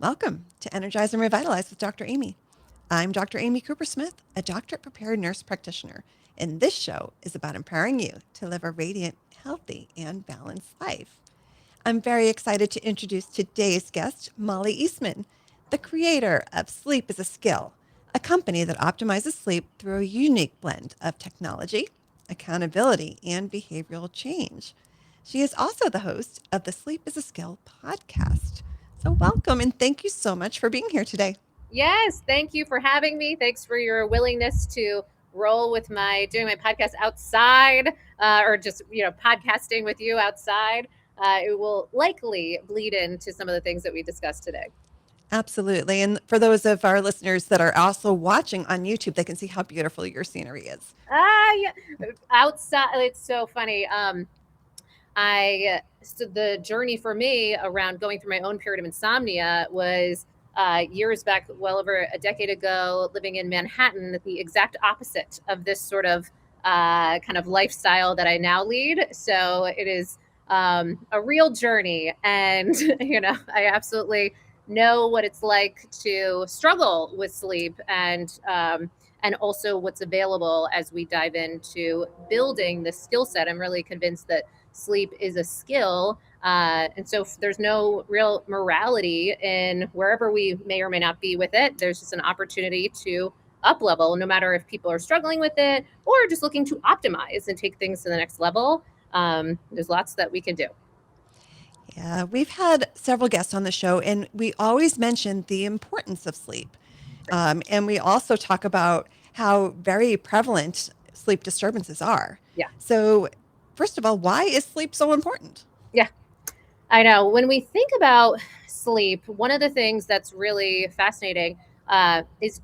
Welcome to Energize and Revitalize with Dr. Amy. I'm Dr. Amy Cooper Smith, a doctorate prepared nurse practitioner, and this show is about empowering you to live a radiant, healthy, and balanced life. I'm very excited to introduce today's guest, Mollie Eastman, the creator of Sleep is a Skill, a company that optimizes sleep through a unique blend of technology, accountability, and behavioral change. She is also the host of the Sleep is a Skill podcast. So, welcome and thank you so much for being here today. Yes, thank you for having me. Thanks for your willingness to roll with doing my podcast outside, or just podcasting with you outside. It will likely bleed into some of the things that we discussed today. Absolutely. And for those of our listeners that are also watching on YouTube, they can see how beautiful your scenery is. Yeah, outside. It's so funny. So the journey for me around going through my own period of insomnia was years back, well over a decade ago, living in Manhattan, the exact opposite of this sort of kind of lifestyle that I now lead. So it is a real journey, and I absolutely know what it's like to struggle with sleep, and also what's available as we dive into building the skill set. I'm really convinced that sleep is a skill. And so there's no real morality in wherever we may or may not be with it. There's just an opportunity to up level, no matter if people are struggling with it or just looking to optimize and take things to the next level. There's lots that we can do. Yeah, we've had several guests on the show, and we always mention the importance of sleep. And we also talk about how very prevalent sleep disturbances are. Yeah. So, first of all, why is sleep so important? Yeah. I know. When we think about sleep, one of the things that's really fascinating is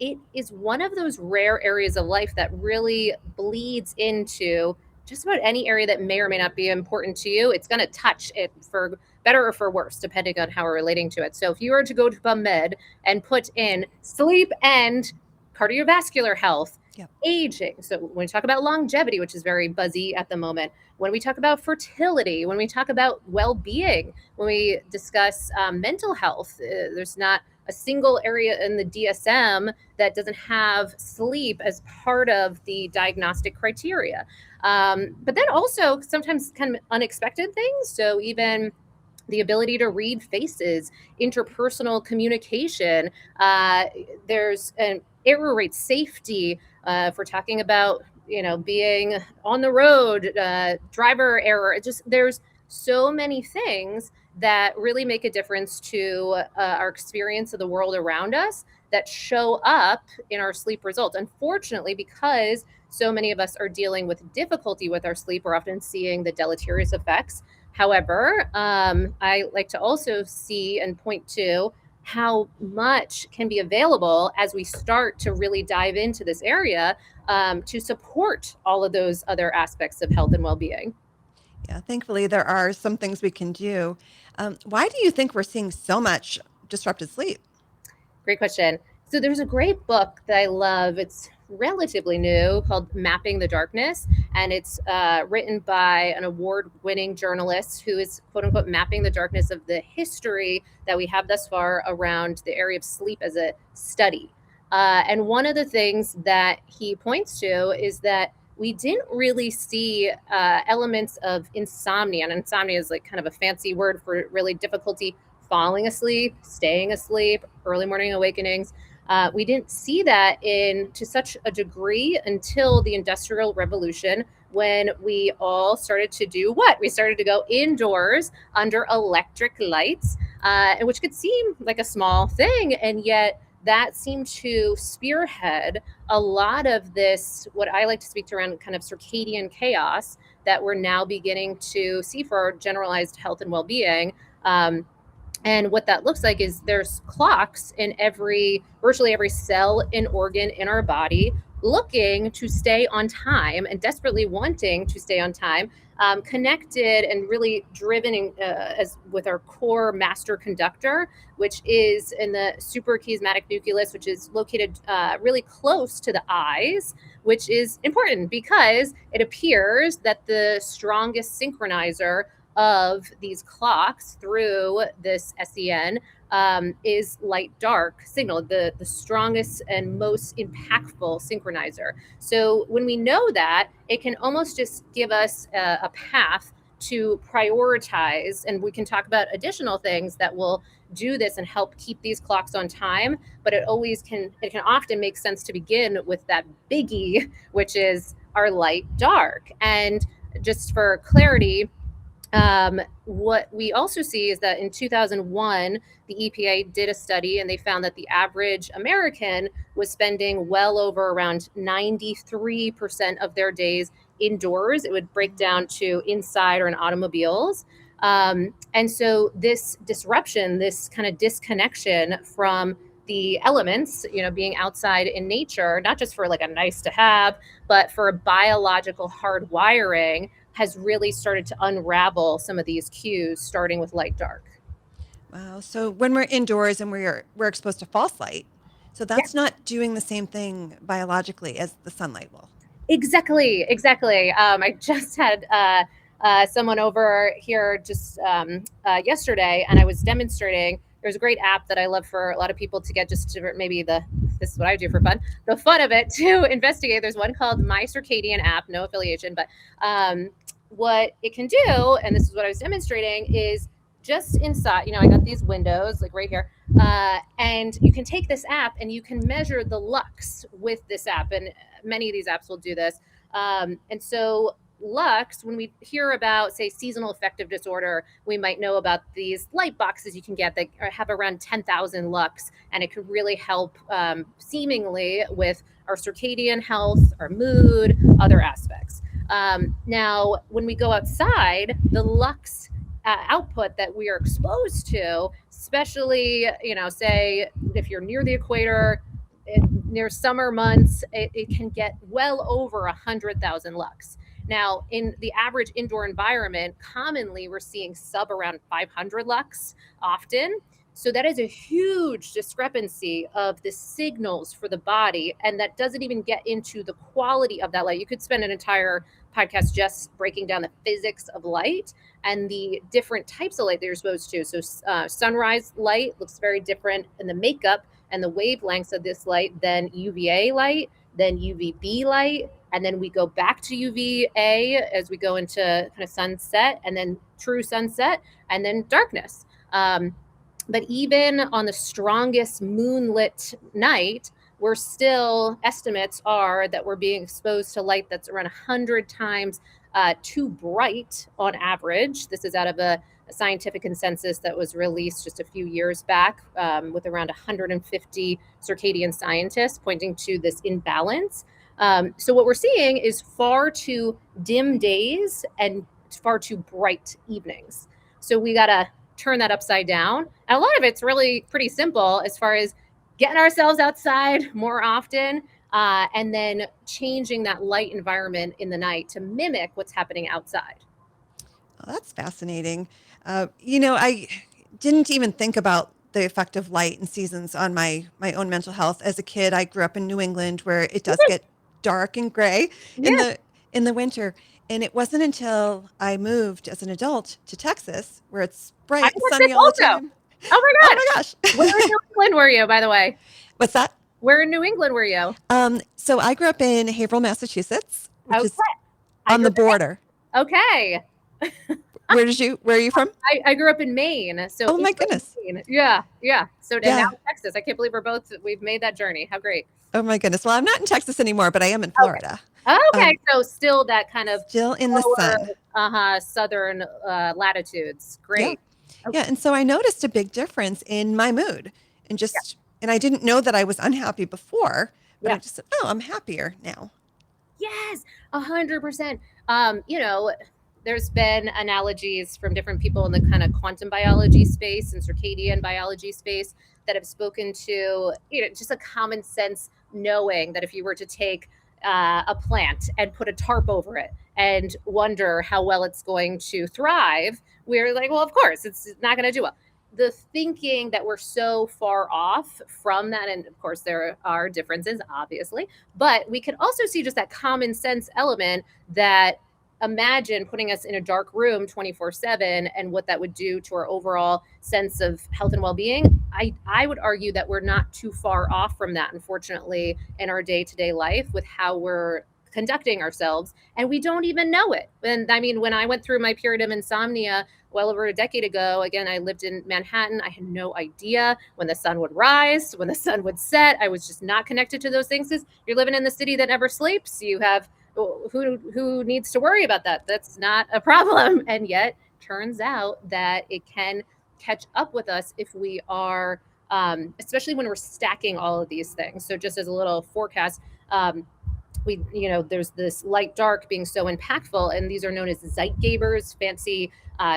it is one of those rare areas of life that really bleeds into just about any area that may or may not be important to you. It's going to touch it for better or for worse, depending on how we're relating to it. So if you were to go to PubMed and put in sleep and cardiovascular health, Yep. aging. So when we talk about longevity, which is very buzzy at the moment, when we talk about fertility, when we talk about well-being, when we discuss mental health, there's not a single area in the DSM that doesn't have sleep as part of the diagnostic criteria. But then also sometimes kind of unexpected things. So even the ability to read faces, interpersonal communication, there's an error rate, safety. If we're talking about being on the road, driver error, there's so many things that really make a difference to our experience of the world around us that show up in our sleep results. Unfortunately, because so many of us are dealing with difficulty with our sleep, we're often seeing the deleterious effects. However, I like to also see and point to how much can be available as we start to really dive into this area to support all of those other aspects of health and well-being. Yeah, thankfully, there are some things we can do. Why do you think we're seeing so much disrupted sleep? Great question. So there's a great book that I love. It's relatively new called Mapping the Darkness. And it's written by an award-winning journalist who is, quote unquote, mapping the darkness of the history that we have thus far around the area of sleep as a study. And one of the things that he points to is that we didn't really see elements of insomnia. And insomnia is like kind of a fancy word for really difficulty falling asleep, staying asleep, early morning awakenings. We didn't see that to such a degree until the Industrial Revolution, when we all started to do what? We started to go indoors under electric lights, which could seem like a small thing, and yet that seemed to spearhead a lot of this, what I like to speak to around kind of circadian chaos that we're now beginning to see for our generalized health and well-being. And what that looks like is there's clocks in virtually every cell and organ in our body looking to stay on time and desperately wanting to stay on time, connected and really driven as with our core master conductor, which is in the suprachiasmatic nucleus, which is located really close to the eyes, which is important because it appears that the strongest synchronizer of these clocks through this SEN is light dark signal, the strongest and most impactful synchronizer. So when we know that, it can almost just give us a path to prioritize, and we can talk about additional things that will do this and help keep these clocks on time. But it can often make sense to begin with that biggie, which is our light dark. And just for clarity, what we also see is that in 2001, the EPA did a study and they found that the average American was spending well over around 93% of their days indoors. It would break down to inside or in automobiles. And so this disruption, this kind of disconnection from the elements, being outside in nature, not just for like a nice to have, but for a biological hardwiring, has really started to unravel some of these cues, starting with light dark. Wow. So when we're indoors and we're exposed to false light, so Yeah, that's not doing the same thing biologically as the sunlight will. exactly. I just had someone over here just yesterday, and I was demonstrating. There's a great app that I love for a lot of people to get, just to maybe this is what I do for fun, the fun of it, to investigate. There's one called My Circadian app, no affiliation, but what it can do, and this is what I was demonstrating, is just inside, I got these windows like right here, and you can take this app and you can measure the lux with this app, and many of these apps will do this. And so lux, when we hear about, say, seasonal affective disorder, we might know about these light boxes you can get that have around 10,000 lux, and it could really help seemingly with our circadian health, our mood, other aspects. Now, when we go outside, the lux output that we are exposed to, especially, say if you're near the equator, near summer months, it can get well over 100,000 lux. Now, in the average indoor environment, commonly we're seeing sub around 500 lux often. So that is a huge discrepancy of the signals for the body. And that doesn't even get into the quality of that light. You could spend an entire podcast just breaking down the physics of light and the different types of light that you're exposed to. So sunrise light looks very different in the makeup and the wavelengths of this light than UVA light, then UVB light, and then we go back to UVA as we go into kind of sunset, and then true sunset, and then darkness. But even on the strongest moonlit night, we're still, estimates are that we're being exposed to light that's around 100 times too bright on average. This is out of a scientific consensus that was released just a few years back with around 150 circadian scientists pointing to this imbalance. So what we're seeing is far too dim days and far too bright evenings. So we got to turn that upside down. And a lot of it's really pretty simple as far as getting ourselves outside more often, and then changing that light environment in the night to mimic what's happening outside. Oh, that's fascinating. I didn't even think about the effect of light and seasons on my own mental health. As a kid, I grew up in New England, where it does get dark and gray in Yeah, the winter. And it wasn't until I moved as an adult to Texas, where it's I bright and watched sunny this all the also. time. Oh my Oh God. my Where in gosh. New England were you, by the way? What's that? Where in New England were you? So I grew up in Haverhill, Massachusetts, which Okay. is I on grew the up in border. Maine. Okay. Where are you from? I grew up in Maine. So Oh my England, goodness. Maine. Yeah. Yeah. So and now Yeah. in Texas. I can't believe we've made that journey. How great. Oh my goodness. Well, I'm not in Texas anymore, but I am in Okay. Florida. Okay. So still that kind of Still in the lower, sun. southern latitudes. Yeah. Great. Okay. Yeah. And so I noticed a big difference in my mood, Yeah. and I didn't know that I was unhappy before, but I Yeah. just said, oh, I'm happier now. Yes, 100%. There's been analogies from different people in the kind of quantum biology space and circadian biology space that have spoken to, just a common sense knowing that if you were to take a plant and put a tarp over it and wonder how well it's going to thrive, we're like, well, of course, it's not going to do well. The thinking that we're so far off from that, and of course, there are differences, obviously, but we can also see just that common sense element that imagine putting us in a dark room 24/7 and what that would do to our overall sense of health and well-being. I would argue that we're not too far off from that, unfortunately, in our day-to-day life with how we're conducting ourselves, and we don't even know it. And I mean, when I went through my period of insomnia well over a decade ago, again, I lived in Manhattan. I had no idea when the sun would rise, when the sun would set. I was just not connected to those things because you're living in the city that never sleeps. You have who needs to worry about that? That's not a problem. And yet, turns out that it can catch up with us if we are, especially when we're stacking all of these things. So, just as a little forecast, there's this light dark being so impactful, and these are known as Zeitgebers, fancy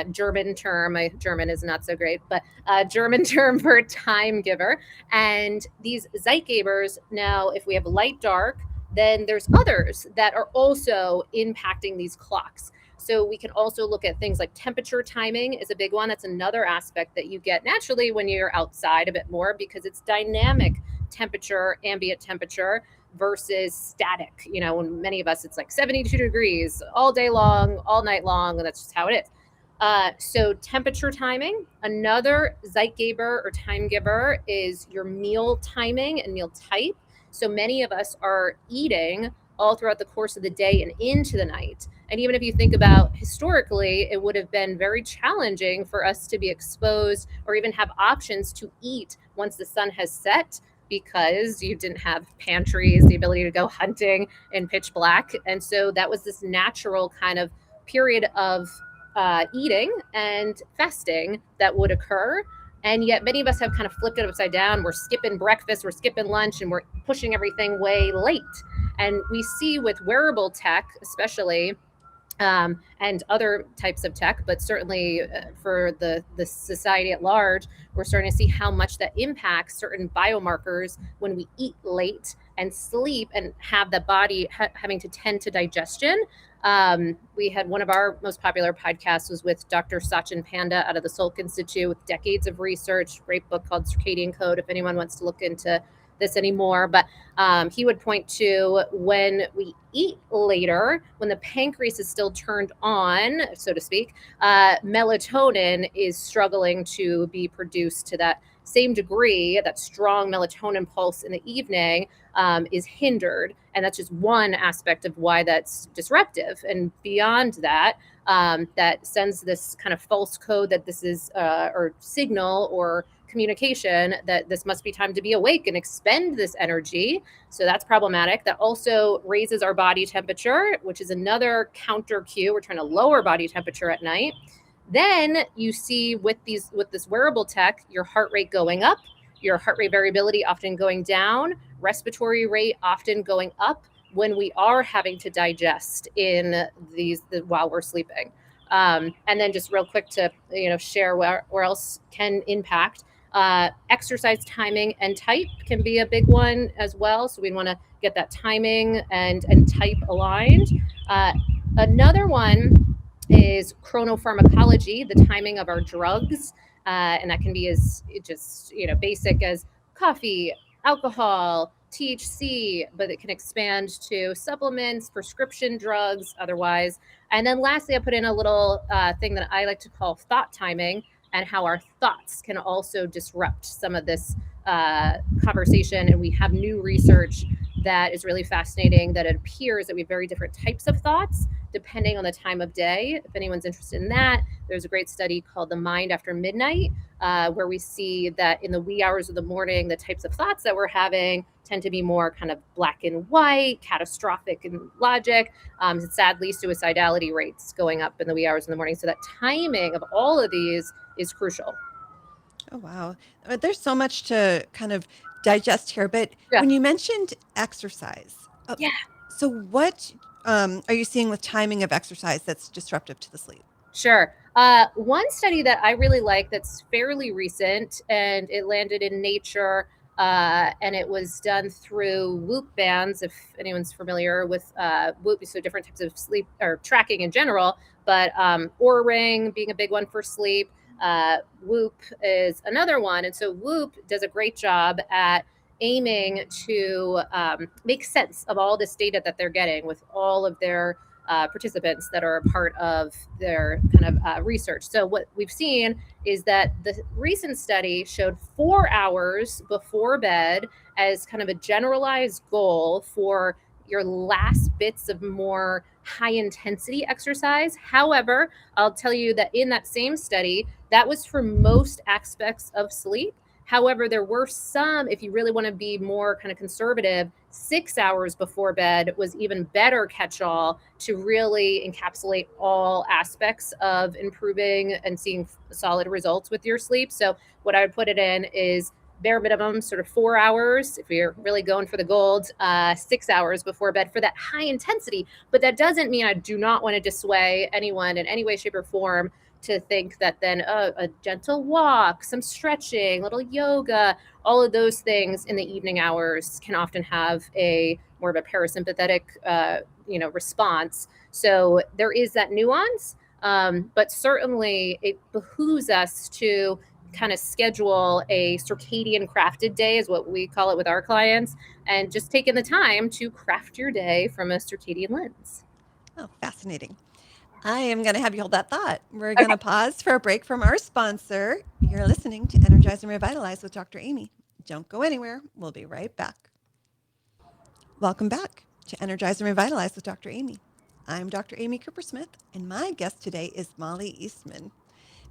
German term. My German is not so great, but German term for time giver. And these Zeitgebers, now, if we have light dark, then there's others that are also impacting these clocks. So we can also look at things like temperature timing is a big one. That's another aspect that you get naturally when you're outside a bit more because it's dynamic temperature, ambient temperature versus static. When many of us, it's like 72 degrees all day long, all night long, and that's just how it is. So temperature timing, another Zeitgeber or time giver is your meal timing and meal type. So many of us are eating all throughout the course of the day and into the night. And even if you think about historically, it would have been very challenging for us to be exposed or even have options to eat once the sun has set because you didn't have pantries, the ability to go hunting in pitch black. And so that was this natural kind of period of eating and fasting that would occur. And yet many of us have kind of flipped it upside down. We're skipping breakfast, we're skipping lunch, and we're pushing everything way late. And we see with wearable tech, especially, and other types of tech, but certainly for the society at large, we're starting to see how much that impacts certain biomarkers when we eat late and sleep and have the body having to tend to digestion. We had one of our most popular podcasts was with Dr. Sachin Panda out of the Salk Institute with decades of research, great book called Circadian Code, if anyone wants to look into this anymore. But he would point to when we eat later, when the pancreas is still turned on, so to speak, melatonin is struggling to be produced to that same degree. That strong melatonin pulse in the evening is hindered. And that's just one aspect of why that's disruptive. And beyond that, that sends this kind of false code that this is, or signal or communication that this must be time to be awake and expend this energy. So that's problematic. That also raises our body temperature, which is another counter cue. We're trying to lower body temperature at night. Then you see with this wearable tech, your heart rate going up, your heart rate variability often going down, respiratory rate often going up when we are having to digest in while we're sleeping. And then just real quick to share where else can impact. Exercise timing and type can be a big one as well. So we want to get that timing and type aligned. Another one is chronopharmacology, the timing of our drugs. And that can be as just basic as coffee, alcohol, THC, but it can expand to supplements, prescription drugs, otherwise. And then lastly, I put in a little thing that I like to call thought timing, and how our thoughts can also disrupt some of this conversation. And we have new research that is really fascinating that it appears that we have very different types of thoughts depending on the time of day. If anyone's interested in that, there's a great study called The Mind After Midnight, where we see that in the wee hours of the morning, the types of thoughts that we're having tend to be more kind of black and white, catastrophic in logic. Sadly, suicidality rates going up in the wee hours in the morning. So that timing of all of these is crucial. Oh, wow. There's so much to kind of digest here. But Yeah. when you mentioned exercise, Yeah. so what are you seeing with timing of exercise that's disruptive to the sleep? Sure. One study that I really like that's fairly recent, and it landed in Nature, and it was done through Whoop bands. If anyone's familiar with Whoop, so different types of sleep or tracking in general, but Oura Ring being a big one for sleep. Whoop is another one, and so Whoop does a great job at aiming to make sense of all this data that they're getting with all of their participants that are a part of their kind of research. So what we've seen is that the recent study showed 4 hours before bed as kind of a generalized goal for your last bits of more high intensity exercise. However, I'll tell you that in that same study, that was for most aspects of sleep. However, there were some, if you really want to be more kind of conservative, 6 hours before bed was even better catch all to really encapsulate all aspects of improving and seeing solid results with your sleep. So, what I would put it in is bare minimum, sort of 4 hours if you're really going for the gold, 6 hours before bed for that high intensity. But that doesn't mean I do not want to dissuade anyone in any way, shape, or form to think that then a gentle walk, some stretching, little yoga, all of those things in the evening hours can often have a more of a parasympathetic, response. So there is that nuance, but certainly it behooves us to kind of schedule a circadian crafted day, is what we call it with our clients, and just taking the time to craft your day from a circadian lens. Oh, fascinating. I am going to have you hold that thought. We're Okay. going to pause for a break from our sponsor. You're listening to Energize and Revitalize with Dr. Amy. Don't go anywhere. We'll be right back. Welcome back to Energize and Revitalize with Dr. Amy. I'm Dr. Amy Coopersmith, and my guest today is Mollie Eastman.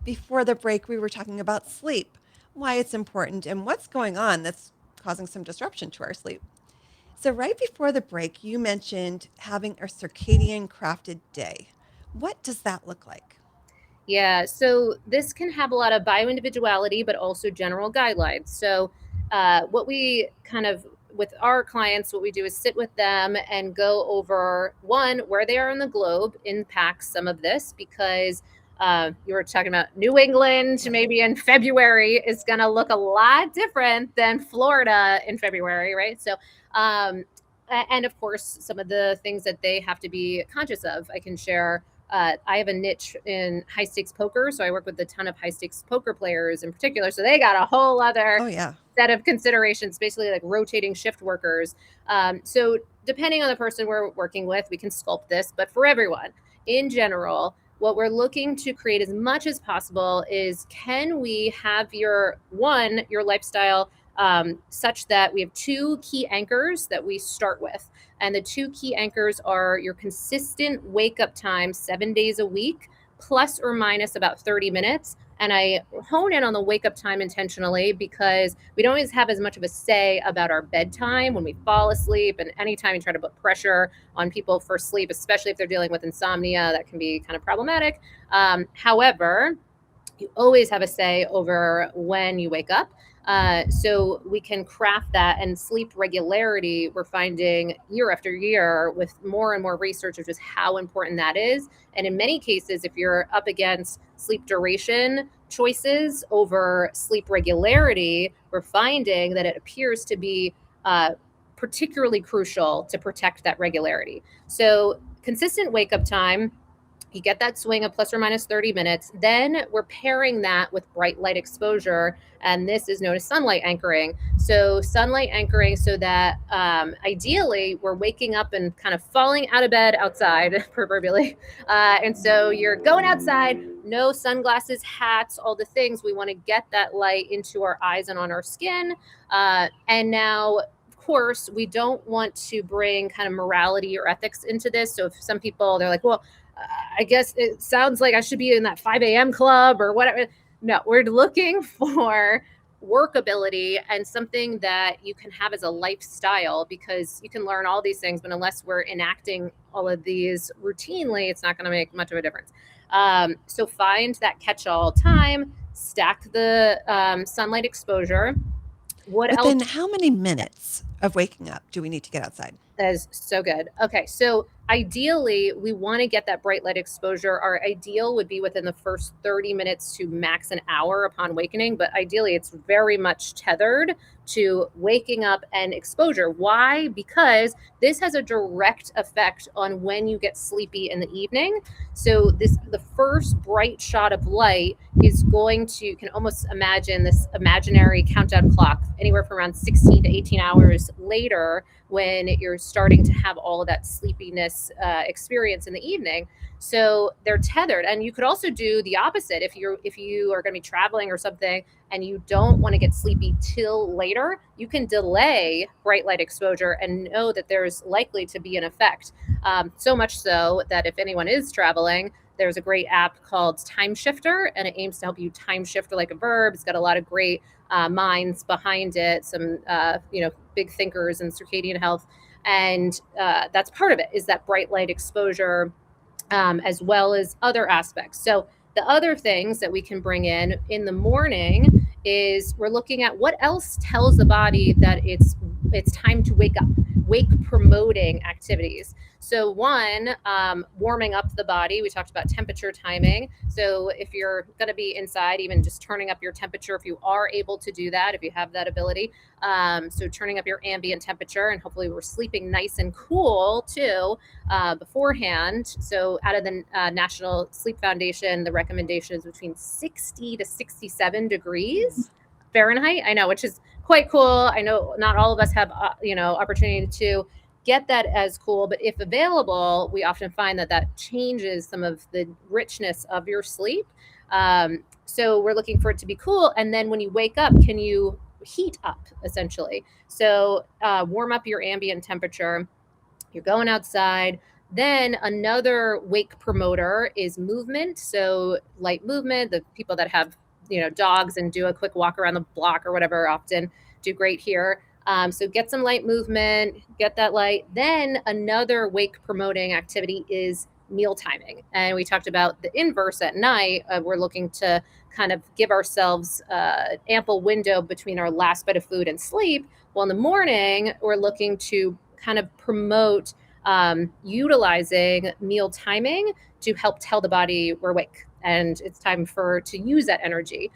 Before the break, we were talking about sleep, why it's important, and what's going on that's causing some disruption to our sleep. So, right before the break, you mentioned having a circadian crafted day. What does that look like? Yeah, so this can have a lot of bioindividuality, but also general guidelines. So, what we kind of with our clients, what we do is sit with them and go over one, where they are in the globe impacts some of this because you were talking about New England, Right. maybe in February is going to look a lot different than Florida in February, right? So, and of course, some of the things that they have to be conscious of, I can share. I have a niche in high stakes poker, so I work with a ton of high stakes poker players in particular. So they got a whole other Oh, yeah. set of considerations, basically like rotating shift workers. So depending on the person we're working with, we can sculpt this. But for everyone in general, what we're looking to create as much as possible is, can we have your lifestyle such that we have two key anchors that we start with. And the two key anchors are your consistent wake up time 7 days a week, plus or minus about 30 minutes. And I hone in on the wake up time intentionally because we don't always have as much of a say about our bedtime when we fall asleep. And anytime you try to put pressure on people for sleep, especially if they're dealing with insomnia, that can be kind of problematic. However, you always have a say over when you wake up. So we can craft that, and sleep regularity, we're finding year after year with more and more research of just how important that is. And in many cases, if you're up against sleep duration choices over sleep regularity, we're finding that it appears to be particularly crucial to protect that regularity. So consistent wake up time, you get that swing of plus or minus 30 minutes. Then we're pairing that with bright light exposure. And this is known as sunlight anchoring. So sunlight anchoring so that ideally we're waking up and kind of falling out of bed outside, proverbially. And so you're going outside, no sunglasses, hats, all the things. We want to get that light into our eyes and on our skin. And now, of course, we don't want to bring kind of morality or ethics into this. So if some people, they're like, well, I guess it sounds like I should be in that 5 a.m. club or whatever. No, we're looking for workability and something that you can have as a lifestyle, because you can learn all these things, but unless we're enacting all of these routinely, it's not going to make much of a difference. So find that catch-all time, stack the sunlight exposure. What else? Within how many minutes of waking up do we need to get outside? That is so good. Okay, so ideally, we want to get that bright light exposure. Our ideal would be within the first 30 minutes to max an hour upon awakening, but ideally, it's very much tethered to waking up and exposure. Why? Because this has a direct effect on when you get sleepy in the evening. So the first bright shot of light is going to, you can almost imagine this imaginary countdown clock, anywhere from around 16 to 18 hours later when you're starting to have all of that sleepiness experience in the evening. So they're tethered. And you could also do the opposite. If you are going to be traveling or something and you don't want to get sleepy till later, you can delay bright light exposure and know that there's likely to be an effect. So much so that if anyone is traveling, there's a great app called Time Shifter, and it aims to help you time shift like a verb. It's got a lot of great minds behind it, some big thinkers in circadian health, and that's part of it, is that bright light exposure, as well as other aspects. So the other things that we can bring in the morning is we're looking at what else tells the body that it's time to wake up, wake promoting activities. So one, warming up the body. We talked about temperature timing. So if you're going to be inside, even just turning up your temperature, if you are able to do that, if you have that ability. So turning up your ambient temperature, and hopefully we're sleeping nice and cool too beforehand. So out of the National Sleep Foundation, the recommendation is between 60 to 67 degrees Fahrenheit. I know, which is quite cool. I know not all of us have, opportunity to get that as cool, but if available, we often find that changes some of the richness of your sleep. So we're looking for it to be cool. And then when you wake up, can you heat up essentially? So warm up your ambient temperature. You're going outside. Then another wake promoter is movement. So light movement. The people that have, dogs and do a quick walk around the block or whatever often do great here. So get some light movement, get that light. Then another wake promoting activity is meal timing. And we talked about the inverse at night. We're looking to kind of give ourselves ample window between our last bite of food and sleep. Well, in the morning, we're looking to kind of promote utilizing meal timing to help tell the body we're awake and it's time to use that energy.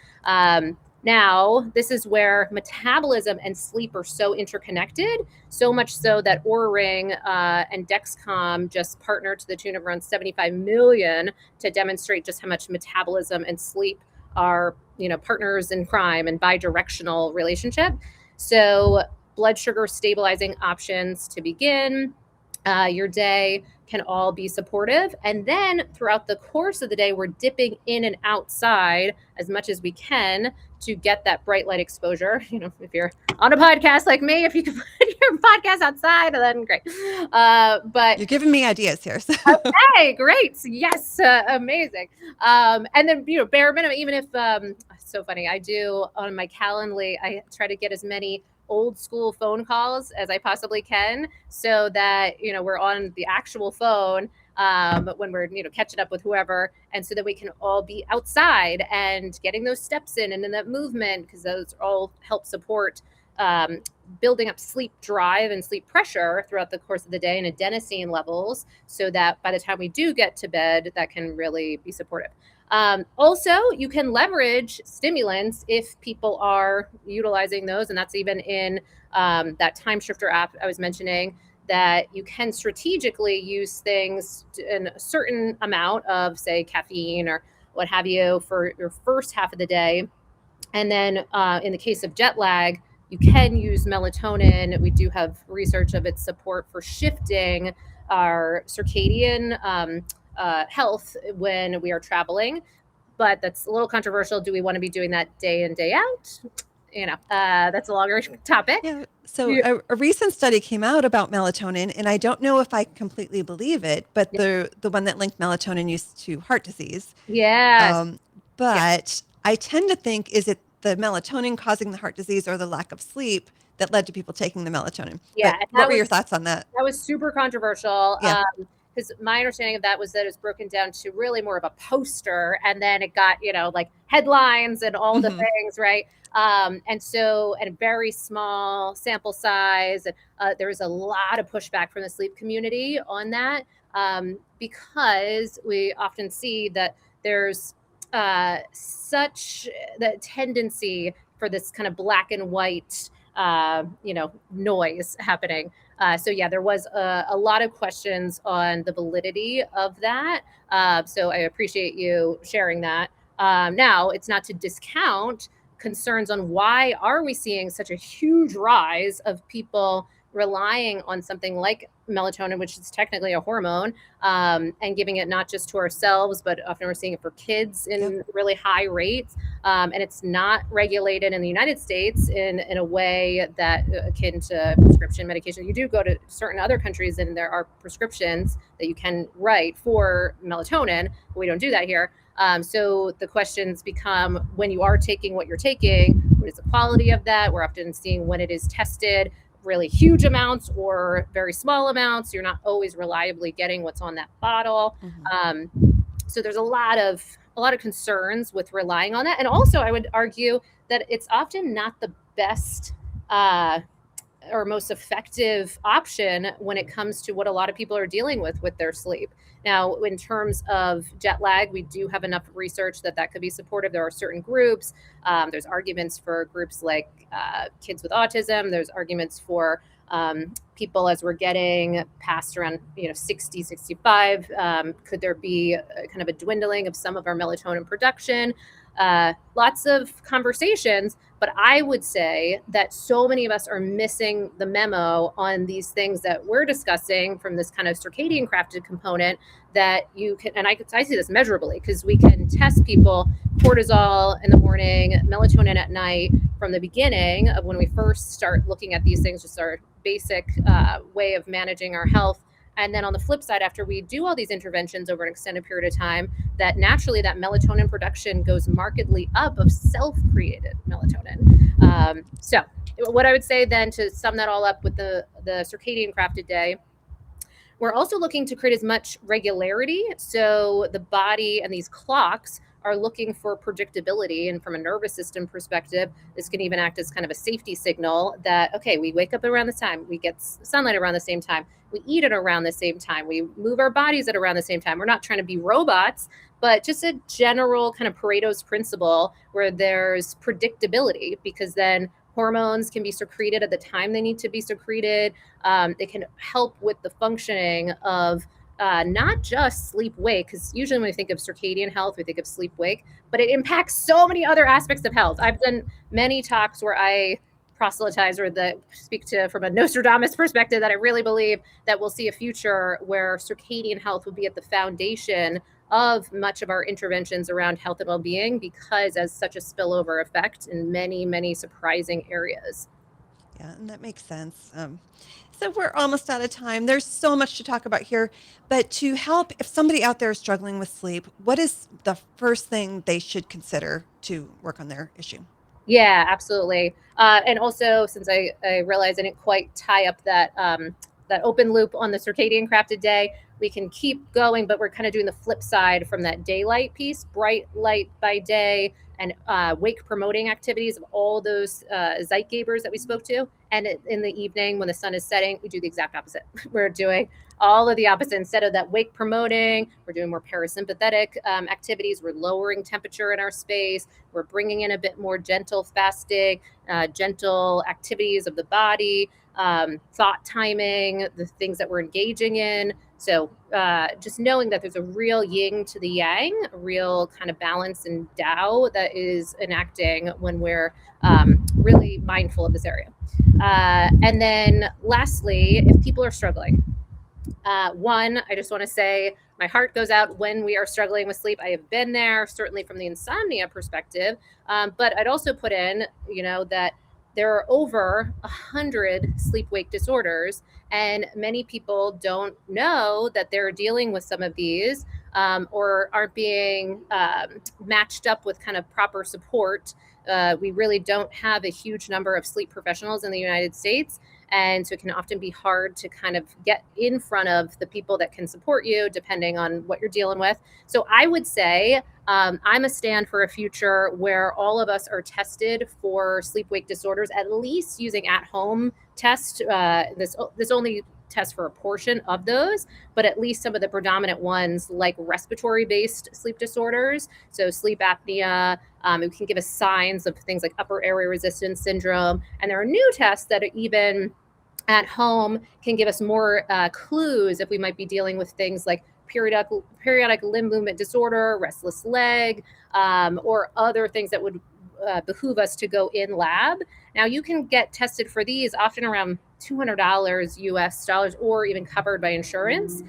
Now, this is where metabolism and sleep are so interconnected, so much so that Oura Ring and Dexcom just partnered to the tune of around 75 million to demonstrate just how much metabolism and sleep are, partners in crime and bi-directional relationship. So blood sugar stabilizing options to begin your day can all be supportive. And then throughout the course of the day, we're dipping in and outside as much as we can to get that bright light exposure. If you're on a podcast like me, if you can put your podcast outside, then great. But you're giving me ideas here. So. Okay, great. Yes, amazing. And then, bare minimum, even if, so funny, I do on my Calendly, I try to get as many old school phone calls as I possibly can so that, we're on the actual phone when we're, catching up with whoever. And so that we can all be outside and getting those steps in and in that movement, because those all help support building up sleep drive and sleep pressure throughout the course of the day and adenosine levels, so that by the time we do get to bed, that can really be supportive. Also, you can leverage stimulants if people are utilizing those, and that's even in that Time Shifter app I was mentioning, that you can strategically use things in a certain amount of, say, caffeine or what have you for your first half of the day. And then in the case of jet lag, you can use melatonin. We do have research of its support for shifting our circadian health when we are traveling. But that's a little controversial. Do we want to be doing that day in, day out? That's a longer topic. Yeah. So a recent study came out about melatonin, and I don't know if I completely believe it, but the one that linked melatonin use to heart disease. Yes. But I tend to think, is it the melatonin causing the heart disease or the lack of sleep that led to people taking the melatonin? Yeah. But what were your thoughts on that? That was super controversial. Yeah. Because my understanding of that was that it's broken down to really more of a poster, and then it got, like headlines and all the things, right? And a very small sample size. And there was a lot of pushback from the sleep community on that, because we often see that there's such the tendency for this kind of black and white, noise happening. So there was a lot of questions on the validity of that. So I appreciate you sharing that. Now, it's not to discount concerns on why are we seeing such a huge rise of people relying on something like melatonin, which is technically a hormone, and giving it not just to ourselves, but often we're seeing it for kids in really high rates. And it's not regulated in the United States in a way that akin to prescription medication. You do go to certain other countries and there are prescriptions that you can write for melatonin, but we don't do that here. So the questions become, when you are taking what you're taking, what is the quality of that? We're often seeing when it is tested really huge amounts or very small amounts. You're not always reliably getting what's on that bottle. So there's a lot of concerns with relying on that. And also I would argue that it's often not the best or most effective option when it comes to what a lot of people are dealing with their sleep. Now, in terms of jet lag, we do have enough research that could be supportive. There are certain groups. There's arguments for groups like kids with autism. There's arguments for people as we're getting past around 60, 65. Could there be kind of a dwindling of some of our melatonin production? Lots of conversations, but I would say that so many of us are missing the memo on these things that we're discussing from this kind of circadian crafted component that you can, and I see this measurably because we can test people cortisol in the morning, melatonin at night from the beginning of when we first start looking at these things, just our basic way of managing our health. And then on the flip side, after we do all these interventions over an extended period of time, that naturally that melatonin production goes markedly up of self-created melatonin. So what I would say then, to sum that all up with the circadian crafted day, we're also looking to create as much regularity. So the body and these clocks are looking for predictability. And from a nervous system perspective, this can even act as kind of a safety signal that, okay, we wake up around this time, we get sunlight around the same time, we eat at around the same time, we move our bodies at around the same time. We're not trying to be robots, but just a general kind of Pareto's principle where there's predictability, because then hormones can be secreted at the time they need to be secreted. They can help with the functioning of not just sleep wake, because usually when we think of circadian health, we think of sleep wake, but it impacts so many other aspects of health. I've done many talks where I proselytize or speak to from a Nostradamus perspective that I really believe that we'll see a future where circadian health will be at the foundation of much of our interventions around health and well-being, because as such a spillover effect in many, many surprising areas. Yeah, and that makes sense. So we're almost out of time. There's so much to talk about here, but to help, if somebody out there is struggling with sleep, what is the first thing they should consider to work on their issue? Yeah, absolutely. And also, since I realized I didn't quite tie up that open loop on the circadian crafted day, we can keep going, but we're kind of doing the flip side from that daylight piece, bright light by day, and wake promoting activities of all those Zeitgebers that we spoke to. And in the evening, when the sun is setting, we do the exact opposite. We're doing all of the opposite. Instead of that wake promoting, we're doing more parasympathetic activities. We're lowering temperature in our space. We're bringing in a bit more gentle fasting, gentle activities of the body, thought timing, the things that we're engaging in. So just knowing that there's a real yin to the yang, a real kind of balance and Tao that is enacting when we're really mindful of this area. And then lastly, if people are struggling, one, I just want to say my heart goes out when we are struggling with sleep. I have been there, certainly from the insomnia perspective. But I'd also put in, that there are over 100 sleep-wake disorders, and many people don't know that they're dealing with some of these or aren't being matched up with kind of proper support. We really don't have a huge number of sleep professionals in the United States. And so it can often be hard to kind of get in front of the people that can support you depending on what you're dealing with. So I would say I'm a stand for a future where all of us are tested for sleep-wake disorders, at least using at-home test. This only tests for a portion of those, but at least some of the predominant ones like respiratory-based sleep disorders. So sleep apnea, it can give us signs of things like upper airway resistance syndrome. And there are new tests that are even at home can give us more clues if we might be dealing with things like periodic limb movement disorder, restless leg, or other things that would behoove us to go in lab. Now you can get tested for these often around $200 US dollars, or even covered by insurance.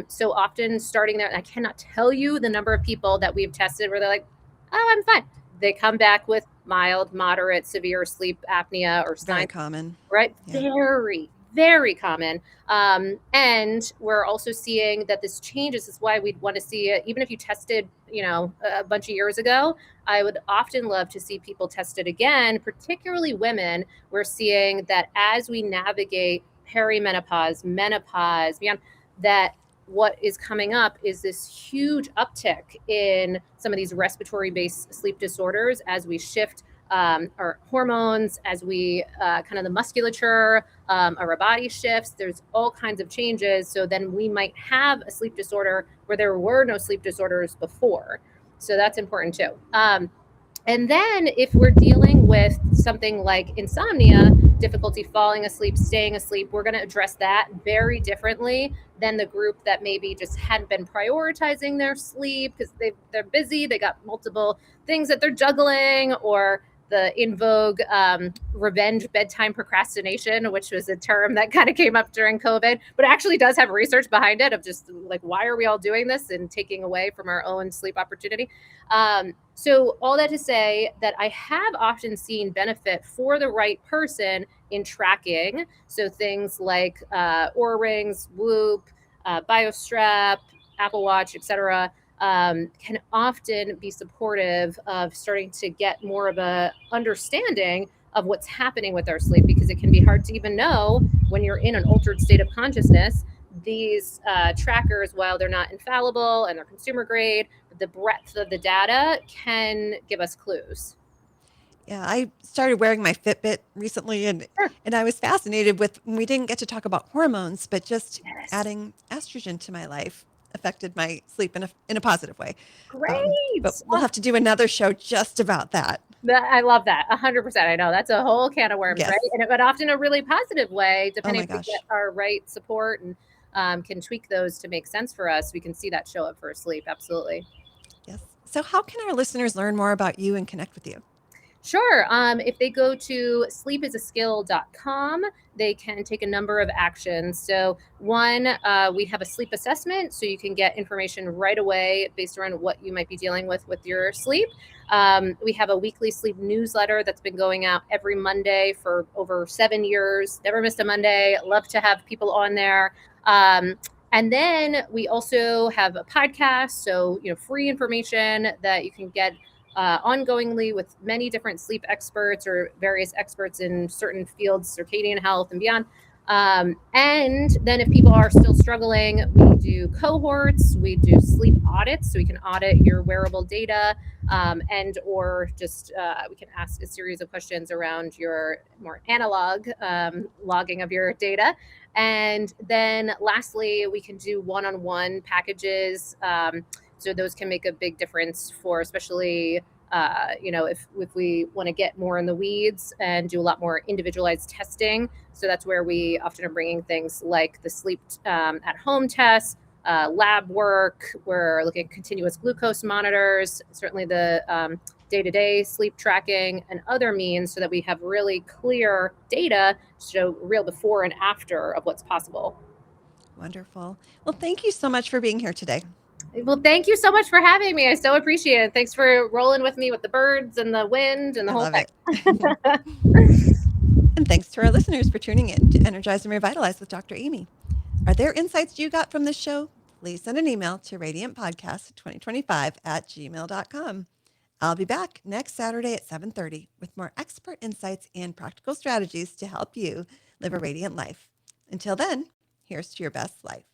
So often starting there, I cannot tell you the number of people that we've tested where they're like, oh, I'm fine. They come back with mild, moderate, severe sleep apnea or Very signs, common. right? Yeah. Very, very common. And we're also seeing that this changes. This is why we'd want to see it. Even if you tested, a bunch of years ago, I would often love to see people tested again, particularly women. We're seeing that as we navigate perimenopause, menopause, beyond that, what is coming up is this huge uptick in some of these respiratory based sleep disorders as we shift our hormones, as we kind of the musculature, our body shifts. There's all kinds of changes. So then we might have a sleep disorder where there were no sleep disorders before. So that's important too. And then if we're dealing with something like insomnia, difficulty falling asleep, staying asleep, we're going to address that very differently than the group that maybe just hadn't been prioritizing their sleep because they're busy, they got multiple things that they're juggling, or the in vogue revenge bedtime procrastination, which was a term that kind of came up during COVID, but actually does have research behind it of just like, why are we all doing this and taking away from our own sleep opportunity? So all that to say that I have often seen benefit for the right person in tracking. So things like Oura Rings, Whoop, BioStrap, Apple Watch, etc., can often be supportive of starting to get more of a understanding of what's happening with our sleep, because it can be hard to even know when you're in an altered state of consciousness. These trackers, while they're not infallible and they're consumer grade, the breadth of the data can give us clues. Yeah, I started wearing my Fitbit recently, Sure. and I was fascinated with, we didn't get to talk about hormones, but just Yes. adding estrogen to my life affected my sleep in a positive way. But Great. we'll have to do another show just about that. I love that. 100%. I know that's a whole can of worms, right? Yes. But often a really positive way, Oh depending my if we get gosh. our right support and can tweak those to make sense for us. We can see that show up for sleep. Absolutely. Yes. So how can our listeners learn more about you and connect with you? Sure. If they go to sleepisaskill.com, they can take a number of actions. So, one, we have a sleep assessment, so you can get information right away based around what you might be dealing with your sleep. We have a weekly sleep newsletter that's been going out every Monday for over 7 years. Never missed a Monday. Love to have people on there. And then we also have a podcast, so free information that you can get ongoingly with many different sleep experts or various experts in certain fields, circadian health and beyond. And then if people are still struggling, we do cohorts, we do sleep audits, so we can audit your wearable data, and or just we can ask a series of questions around your more analog logging of your data. And then lastly, we can do one-on-one packages. So those can make a big difference for especially if we want to get more in the weeds and do a lot more individualized testing. So that's where we often are bringing things like the sleep at home tests, lab work. We're looking at continuous glucose monitors, certainly the day-to-day sleep tracking and other means, so that we have really clear data to show real before and after of what's possible. Wonderful. Well, thank you so much for being here today. Well, thank you so much for having me. I so appreciate it. Thanks for rolling with me with the birds and the wind and the I whole love it. thing. And thanks to our listeners for tuning in to Energize and Revitalize with Dr. Amy. Are there insights you got from this show? Please send an email to radiantpodcast2025@gmail.com. I'll be back next Saturday at 7:30 with more expert insights and practical strategies to help you live a radiant life. Until then, here's to your best life.